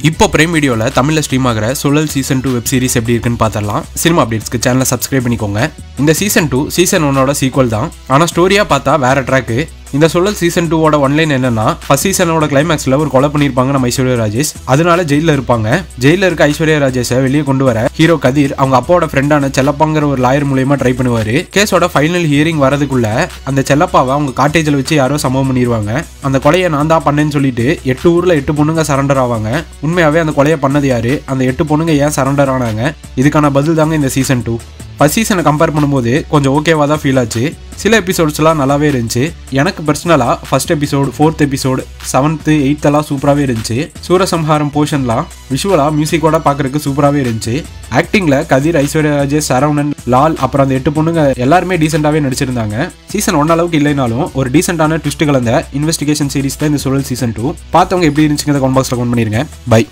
இப்போ பிரைம் வீடியோல தமிழ்ல ஸ்ட்ரீம் ஆகிற சுழல் சீசன் 2 வெப் சீரிஸ் எப்படி இருக்குன்னு பார்த்தரலாம். சினிமா அப்டேட்ஸ்க்கு சேனலை சப்ஸ்கிரைப் பண்ணிக்கோங்க. இந்த சீசன் 2 சீசன் 1ஓட சீக்வல் தான். ஆனா ஸ்டோரியா பார்த்தா வேற ட்ராக். இந்த சுழல் சீசன் 2ஓட ஒன்லைன் என்னன்னா, ஃபர்ஸ்ட் சீசனோட கிளைமேக்ஸ்ல ஒரு கொலை பண்ணிருப்பாங்க நம்ம ஐஸ்வர்யா ராஜேஷ். அதனால ஜெயில இருப்பாங்க. ஜெயில இருக்க ஐஸ்வர்யா ராஜேஷை வெளியே கொண்டு வர ஹீரோ கதிர் அவங்க அப்பாவோட ஃப்ரெண்டான செல்லப்பாங்கிற ஒரு லாயர் மூலமா ட்ரை பண்ணுவாரு. கேஸோட ஃபைனல் ஹியரிங் வரதுக்குள்ள அந்த செல்லப்பாவை அவங்க காட்டேஜ்ல வச்சு யாரோ சம்பவம் பண்ணிடுவாங்க. அந்த கொலையை நான் தான் பண்ணேன்னு சொல்லிட்டு 8 ஊர்ல 8 பொண்ணுங்க சரண்டர் ஆவாங்க. உண்மையாவே அந்த கொலையை பண்ணது யாரு, அந்த 8 பொண்ணுங்க ஏன் சரண்டர் ஆனாங்க, இதுக்கான பதில் தாங்க இந்த சீசன் 2. ஃபர்ஸ்ட் சீசனை கம்பேர் பண்ணும்போது கொஞ்சம் ஓகேவா தான் ஃபீல் ஆச்சு. சில எபிசோட்ஸ்லாம் நல்லாவே இருந்துச்சு. எனக்கு பர்சனலாக first episode, 4th episode, 7th 8th எல்லாம் சூப்பராகவே இருந்துச்சு. சூரசம்ஹாரம் போர்ஷன்லாம் விஷுவலாக மியூசிக்கோட பார்க்கறதுக்கு சூப்பராகவே இருந்துச்சு. ஆக்டிங்கில் கதிர், ஐஸ்வர்யா ராஜேஷ், சரவணன், லால் அப்புறம் அந்த 8 பொண்ணுங்க எல்லாருமே டீசெண்டாகவே நடிச்சிருந்தாங்க. சீசன் 1 அளவுக்கு இல்லைனாலும் ஒரு டீசெண்டான ட்விஸ்ட் கலந்த இன்வெஸ்டிகேஷன் சீரிஸ் தான் இந்த சுழல் சீசன் 2. பார்த்தவங்க எப்படி இருந்துச்சுங்க கமெண்ட் பாக்ஸில் கமெண்ட் பண்ணிருங்க. பை.